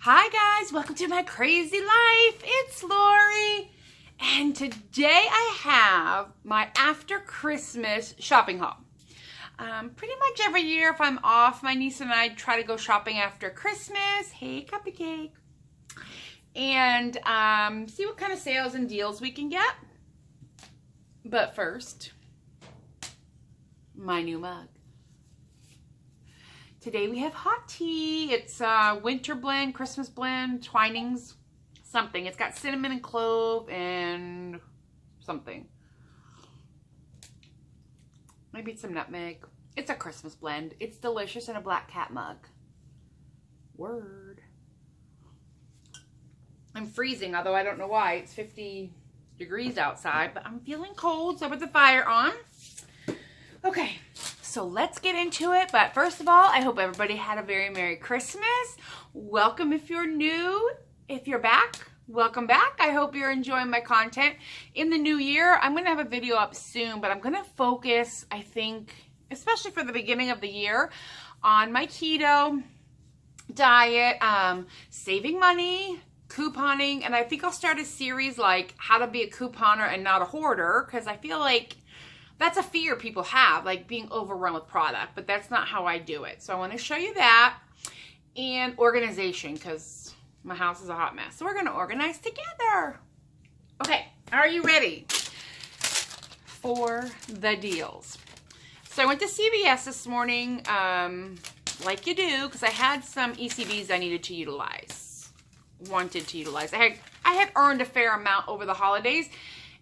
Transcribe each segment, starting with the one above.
Hi guys, welcome to my crazy life. It's Lori, and today I have my after Christmas shopping haul. Pretty much every year if I'm off, my niece and I try to go shopping after Christmas. Hey, cupcake. And see what kind of sales and deals we can get. But first, my new mug. Today we have hot tea. It's winter blend, Christmas blend, Twinings, something. It's got cinnamon and clove and something. Maybe it's some nutmeg. It's a Christmas blend. It's delicious in a black cat mug. Word. I'm freezing, although I don't know why. It's 50 degrees outside, but I'm feeling cold, so I put the fire on. Okay. So let's get into it, but first of all, I hope everybody had a very Merry Christmas. Welcome if you're new. If you're back, welcome back. I hope you're enjoying my content. In the new year, I'm going to have a video up soon, but I'm going to focus, I think, especially for the beginning of the year, on my keto diet, saving money, couponing, and I think I'll start a series like how to be a couponer and not a hoarder, because I feel like that's a fear people have, like being overrun with product, but that's not how I do it. So I want to show you that, and organization, because my house is a hot mess. So we're going to organize together. Okay, are you ready for the deals? So I went to CVS this morning, like you do, because I had some ECBs I needed to utilize, wanted to utilize. I had earned a fair amount over the holidays,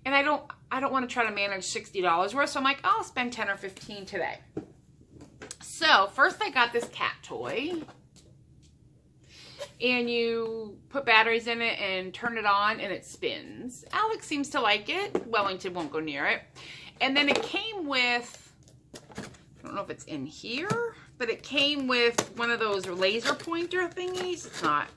and I don't want to try to manage $60 worth, so I'm like, I'll spend 10 or 15 today. So first I got this cat toy, and you put batteries in it and turn it on and it spins. Alex seems to like it. Wellington won't go near it. And then it came with, I don't know if it's in here, but it came with one of those laser pointer thingies. It's not,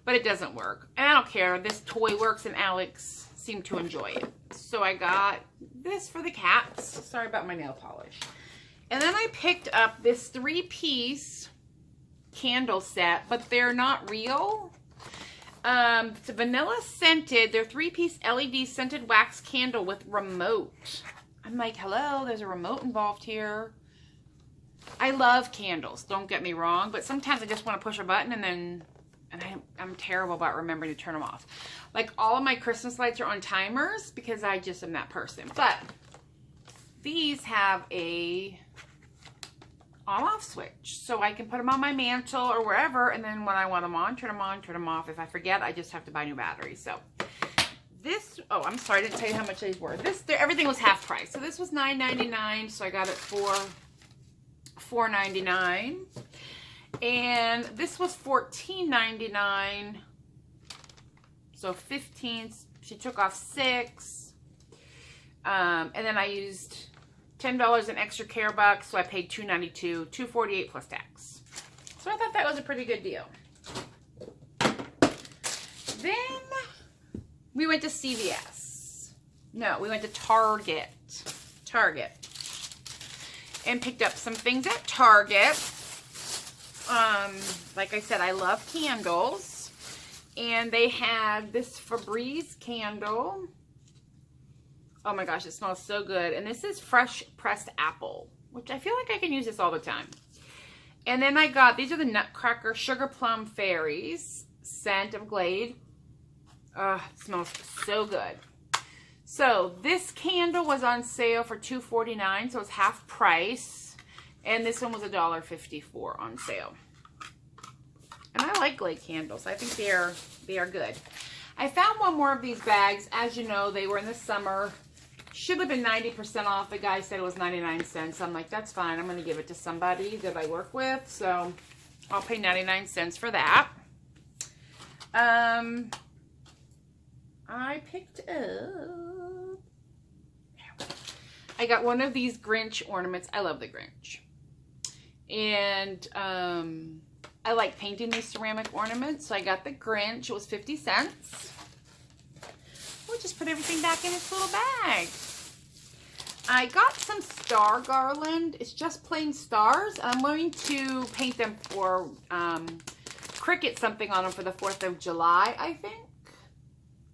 but it doesn't work. And I don't care. This toy works, and Alex seem to enjoy it. So I got this for the cats. Sorry about my nail polish. And then I picked up this 3-piece candle set, but they're not real. It's a vanilla scented. They're 3-piece LED scented wax candle with remote. I'm like, hello, there's a remote involved here. I love candles, don't get me wrong, but sometimes I just want to push a button and I'm terrible about remembering to turn them off. Like, all of my Christmas lights are on timers because I just am that person. But these have a on-off switch, so I can put them on my mantle or wherever, and then when I want them on, turn them off. If I forget, I just have to buy new batteries. So this, oh, I'm sorry, I didn't tell you how much these were. Everything was half price. So this was $9.99, so I got it for $4.99. And this was $14.99, so 15. She took off 6, and then I used $10 in extra care bucks, so I paid $2.92, $2.48 plus tax. So I thought that was a pretty good deal. Then we went to CVS. No, we went to Target, and picked up some things at Target. Like I said, I love candles, and they had this Febreze candle. Oh my gosh, it smells so good. And this is fresh pressed apple, which I feel like I can use this all the time. And then I got, these are the Nutcracker Sugar Plum Fairies scent of Glade. It smells so good. So this candle was on sale for $2.49, so it's half price. And this one was $1.54 on sale. And I like Glade candles. I think they are good. I found one more of these bags. As you know, they were in the summer. Should have been 90% off. The guy said it was 99 cents. I'm like, that's fine. I'm going to give it to somebody that I work with. So I'll pay 99 cents for that. I picked up, I got one of these Grinch ornaments. I love the Grinch. And I like painting these ceramic ornaments, so I got the Grinch. It was 50 cents. We'll just put everything back in its little bag. I got some star garland. It's just plain stars. I'm going to paint them for Cricut something on them for the 4th of July, I think.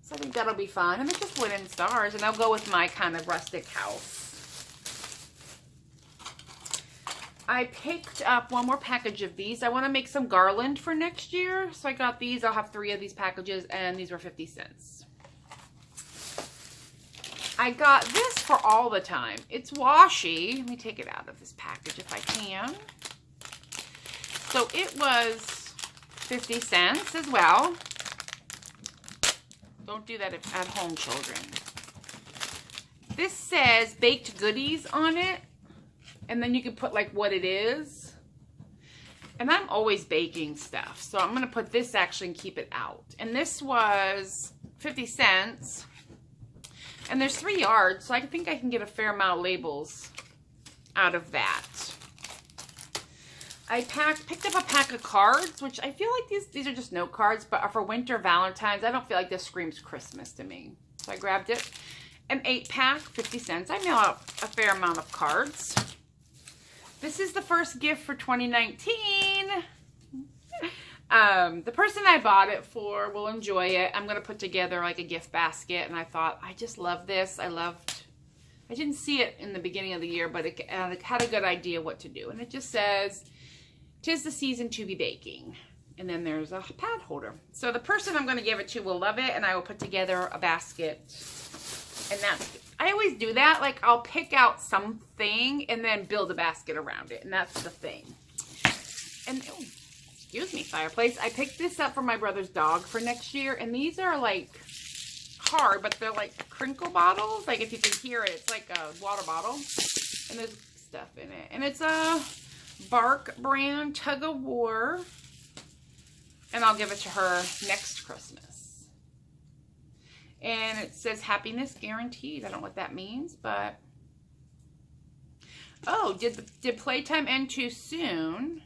So I think that'll be fun. And they're just wooden stars, and they'll go with my kind of rustic house. I picked up one more package of these. I want to make some garland for next year. So I got these. I'll have 3 of these packages, and these were 50 cents. I got this for all the time. It's washi. Let me take it out of this package if I can. So it was 50 cents as well. Don't do that at home, children. This says baked goodies on it. And then you can put like what it is. And I'm always baking stuff. So I'm going to put this actually and keep it out. And this was 50 cents. And there's 3 yards. So I think I can get a fair amount of labels out of that. I picked up a pack of cards, which I feel like these are just note cards, but are for winter Valentine's. I don't feel like this screams Christmas to me. So I grabbed it. An 8-pack, 50 cents. I mail out a fair amount of cards. This is the first gift for 2019. The person I bought it for will enjoy it. I'm going to put together like a gift basket, and I thought, I just love this. I didn't see it in the beginning of the year, but it had a good idea what to do. And it just says, "'Tis the season to be baking." And then there's a pad holder. So the person I'm going to give it to will love it, and I will put together a basket. And I always do that. Like, I'll pick out something and then build a basket around it. And that's the thing. And, oh, excuse me, fireplace. I picked this up for my brother's dog for next year. And these are, like, hard, but they're, like, crinkle bottles. Like, if you can hear it, it's like a water bottle. And there's stuff in it. And it's a Bark brand Tug of War. And I'll give it to her next Christmas. And it says happiness guaranteed. I don't know what that means, but... Oh, did playtime end too soon?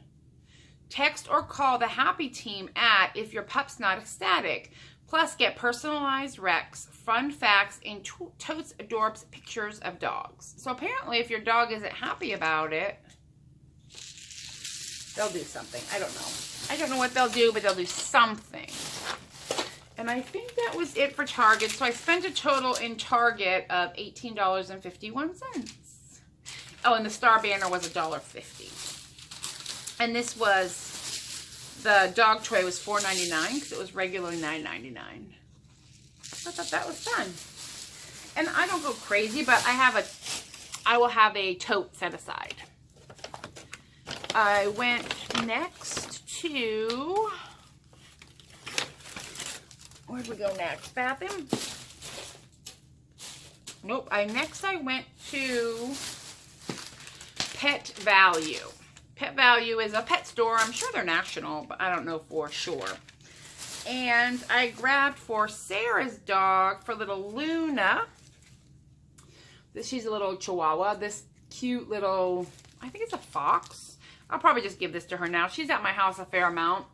Text or call the happy team at if your pup's not ecstatic. Plus, get personalized recs, fun facts, and totes adorbs pictures of dogs. So apparently, if your dog isn't happy about it, they'll do something. I don't know. I don't know what they'll do, but they'll do something. And I think that was it for Target. So I spent a total in Target of $18.51. Oh, and the Star Banner was $1.50. And this was, the dog toy was $4.99 because it was regularly $9.99. So I thought that was fun. And I don't go crazy, but I will have a tote set aside. I went next to... Where'd we go next? Bathroom? Nope. Next I went to Pet Value. Pet Value is a pet store. I'm sure they're national, but I don't know for sure. And I grabbed for Sarah's dog, for little Luna. She's a little Chihuahua. This cute little, I think it's a fox. I'll probably just give this to her now. She's at my house a fair amount.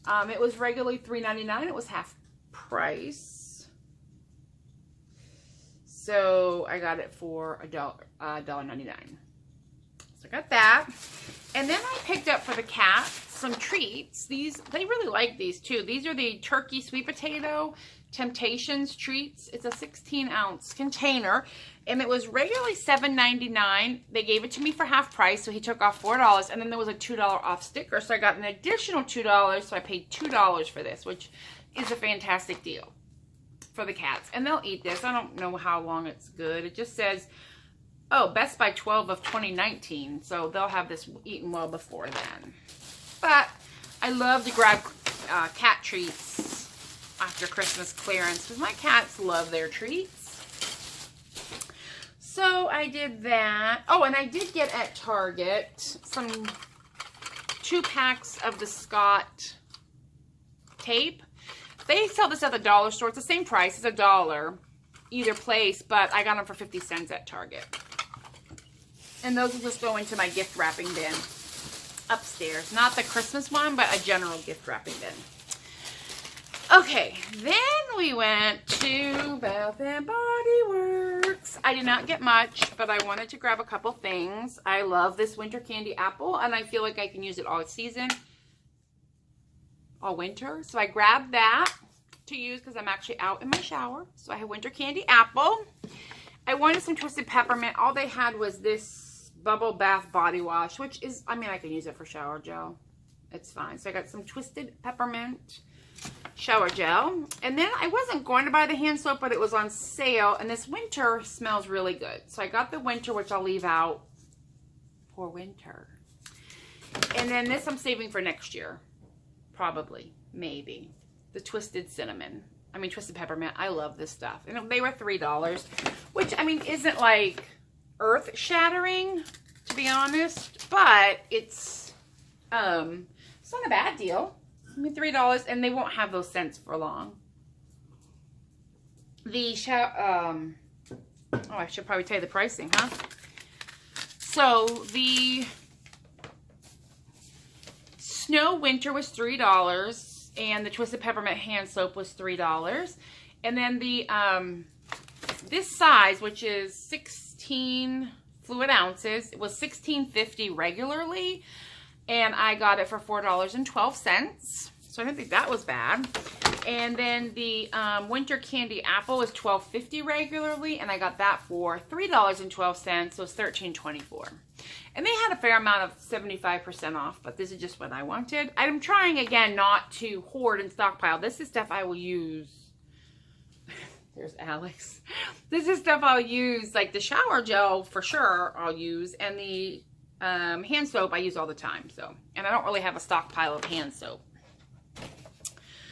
It was regularly $3.99. It was half price. So I got it for $1.99. So I got that. And then I picked up for the cat some treats. They really like these too. These are the turkey sweet potato Temptations treats. It's a 16-ounce container, and it was regularly $7.99. They gave it to me for half price, so he took off $4, and then there was a $2 off sticker, so I got an additional $2, so I paid $2 for this, which is a fantastic deal for the cats. And they'll eat this. I don't know how long it's good. It just says, oh, Best by 12 of 2019, so they'll have this eaten well before then. But I love to grab cat treats after Christmas clearance because my cats love their treats. So I did that. Oh, and I did get at Target 2 packs of the Scott tape. They sell this at the dollar store. It's the same price. It's $1 either place, but I got them for 50 cents at Target. And those will just go into my gift wrapping bin upstairs. Not the Christmas one, but a general gift wrapping bin. Okay, then we went to Bath and Body Works. I did not get much, but I wanted to grab a couple things. I love this winter candy apple, and I feel like I can use it all season. all winter. So I grabbed that to use because I'm actually out in my shower. So I have winter candy apple. I wanted some twisted peppermint. All they had was this bubble bath body wash, which is, I mean, I can use it for shower gel. It's fine. So I got some twisted peppermint shower gel. And then I wasn't going to buy the hand soap, but it was on sale. And this winter smells really good. So I got the winter, which I'll leave out for winter. And then this I'm saving for next year. Probably. Maybe. The twisted cinnamon. I mean, twisted peppermint. I love this stuff. And they were $3, which, I mean, isn't like earth-shattering, to be honest. But it's not a bad deal. I mean, $3, and they won't have those scents for long. The oh, I should probably tell you the pricing, huh? So the Snow Winter was $3, and the Twisted Peppermint hand soap was $3. And then the this size, which is 16 fluid ounces, it was $16.50 regularly, and I got it for $4.12. So I didn't think that was bad. And then the winter candy apple was $12.50 regularly, and I got that for $3.12, so it's $13.24. And they had a fair amount of 75% off, but this is just what I wanted. I'm trying, again, not to hoard and stockpile. This is stuff I will use. There's Alex. This is stuff I'll use, like the shower gel for sure I'll use, and the hand soap I use all the time. So, and I don't really have a stockpile of hand soap.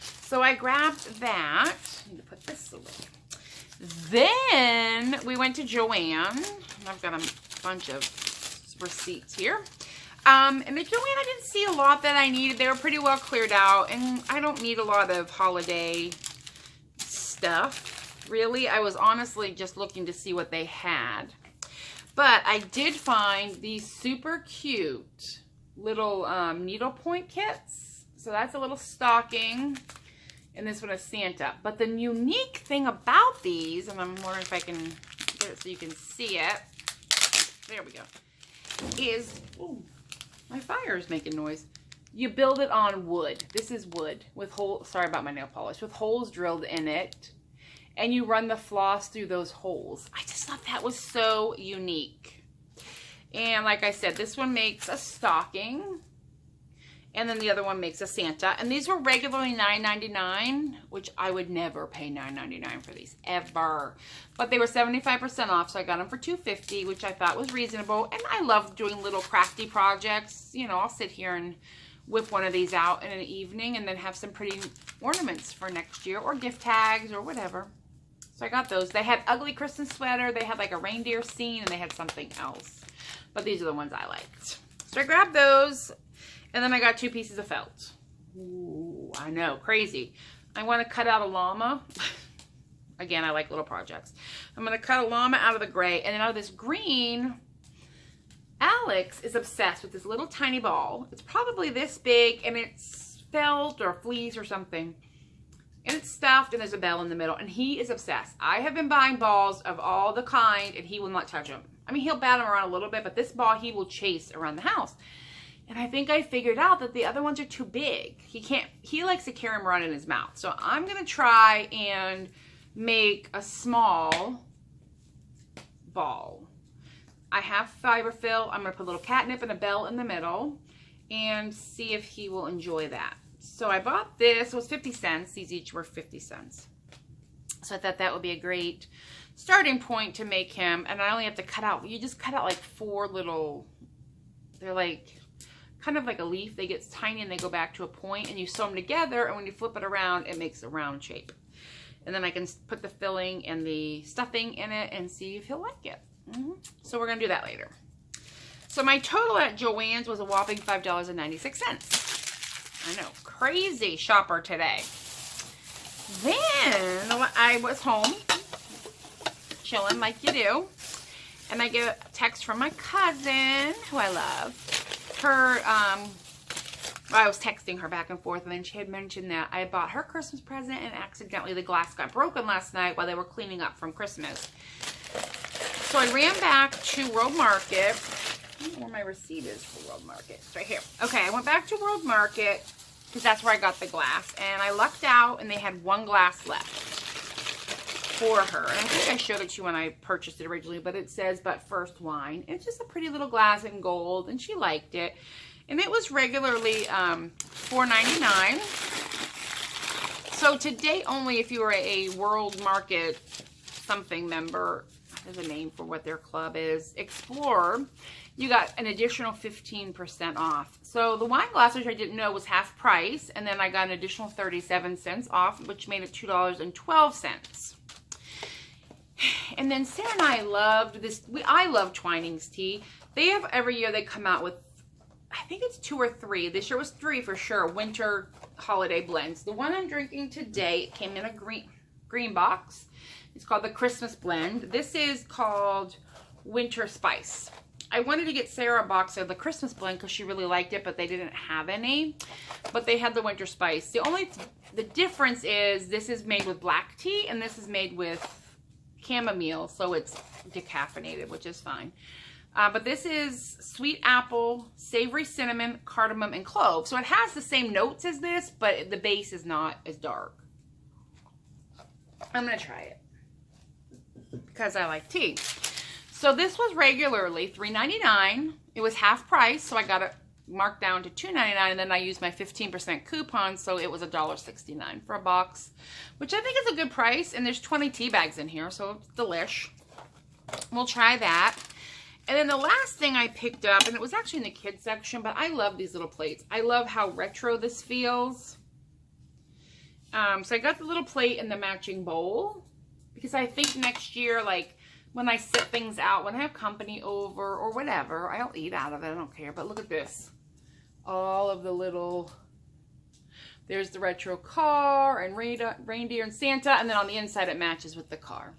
So I grabbed that. I need to put this away. Then we went to Joann. I've got a bunch of receipts here. And at Joann, I didn't see a lot that I needed. They were pretty well cleared out, and I don't need a lot of holiday stuff, really. I was honestly just looking to see what they had. But I did find these super cute little needlepoint kits. So that's a little stocking. And this one is Santa. But the unique thing about these, and I'm wondering if I can get it so you can see it. There we go. Is, ooh, my fire is making noise. You build it on wood. This is wood with holes, sorry about my nail polish, with holes drilled in it. And you run the floss through those holes. I just thought that was so unique. And like I said, this one makes a stocking. And then the other one makes a Santa. And these were regularly $9.99, which I would never pay $9.99 for these, ever. But they were 75% off, so I got them for $2.50, which I thought was reasonable. And I love doing little crafty projects. You know, I'll sit here and whip one of these out in an evening and then have some pretty ornaments for next year, or gift tags or whatever. So I got those. They had ugly Christmas sweater. They had like a reindeer scene, and they had something else. But these are the ones I liked. So I grabbed those. And then I got 2 pieces of felt. Ooh, I know, crazy. I want to cut out a llama. Again, I like little projects. I'm going to cut a llama out of the gray. And then out of this green, Alex is obsessed with this little tiny ball. It's probably this big, and it's felt or fleece or something. And it's stuffed, and there's a bell in the middle. And he is obsessed. I have been buying balls of all the kind, and he will not touch them. I mean, he'll bat them around a little bit, but this ball he will chase around the house. And I think I figured out that the other ones are too big. He likes to carry them around in his mouth. So I'm going to try and make a small ball. I have fiber fill. I'm going to put a little catnip and a bell in the middle and see if he will enjoy that. So I bought this. It was 50 cents. These each were 50 cents. So I thought that would be a great starting point to make him. And I only have to cut out, you just cut out like 4 little, they're like kind of like a leaf. They get tiny and they go back to a point, and you sew them together, and when you flip it around, it makes a round shape. And then I can put the filling and the stuffing in it and see if he'll like it. So we're going to do that later. So my total at Joann's was a whopping $5.96. I know, crazy shopper today. Then I was home, chilling like you do, and I get a text from my cousin, who I love. I was texting her back and forth, and then she had mentioned that I bought her Christmas present, and accidentally the glass got broken last night while they were cleaning up from Christmas. So I ran back to World Market. I don't know where my receipt is for World Market. It's right here. Okay, I went back to World Market because that's where I got the glass. And I lucked out, and they had one glass left for her. And I think I showed it to you when I purchased it originally, but it says, "But first wine." It's just a pretty little glass in gold, and she liked it. And it was regularly $4.99. So today only, if you were a World Market something member, there's a name for what their club is, Explorer, you got an additional 15% off. So the wine glass, which I didn't know was half price, and then I got an additional 37 cents off, which made it $2.12. And then Sarah and I loved this. I love Twinings tea. They have, every year they come out with, I think it's 2 or 3. This year was 3 for sure, winter holiday blends. The one I'm drinking today came in a green box. It's called the Christmas blend. This is called Winter Spice. I wanted to get Sarah a box of the Christmas blend because she really liked it, but they didn't have any. But they had the Winter Spice. The difference is this is made with black tea, and this is made with chamomile, so it's decaffeinated, which is fine. But this is sweet apple, savory cinnamon, cardamom, and clove. So it has the same notes as this, but the base is not as dark. I'm going to try it because I like tea. So this was regularly $3.99. It was half price, so I got it marked down to $2.99, and then I used my 15% coupon, so it was $1.69 for a box, which I think is a good price. And there's 20 tea bags in here, so it's delish. We'll try that. And then the last thing I picked up, and it was actually in the kids section, but I love these little plates. I love how retro this feels. So I got the little plate and the matching bowl, because I think next year, like when I set things out, when I have company over or whatever, I'll eat out of it. I don't care. But look at this. All of the little, there's the retro car and reindeer and Santa, and then on the inside it matches with the car.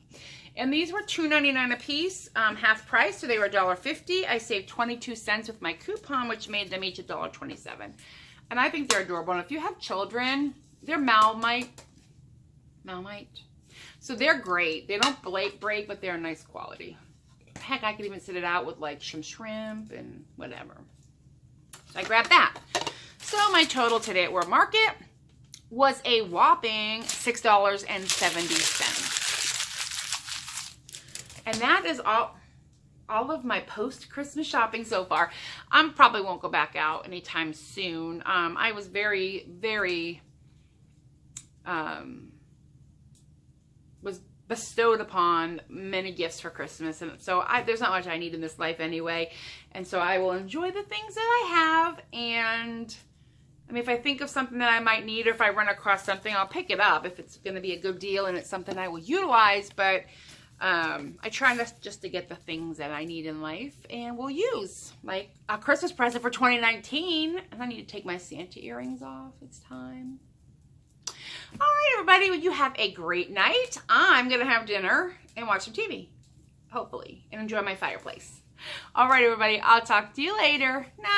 And these were $2.99 a piece, half price, so they were $1.50. I saved 22 cents with my coupon, which made them each $1.27. And I think they're adorable. And if you have children, they're Malmite. So they're great. They don't break, but they're a nice quality. Heck, I could even sit it out with like some shrimp and whatever. So I grabbed that. So my total today at World Market was a whopping $6.70. And that is all of my post-Christmas shopping so far. I probably won't go back out anytime soon. I was very, very, was bestowed upon many gifts for Christmas. And so there's not much I need in this life anyway. And so I will enjoy the things that I have. And I mean, if I think of something that I might need, or if I run across something, I'll pick it up if it's going to be a good deal and it's something I will utilize. But I try just to get the things that I need in life and will use. Like a Christmas present for 2019. And I need to take my Santa earrings off. It's time. All right, everybody. Well, you have a great night. I'm going to have dinner and watch some TV. Hopefully. And enjoy my fireplace. All right, everybody. I'll talk to you later. Night.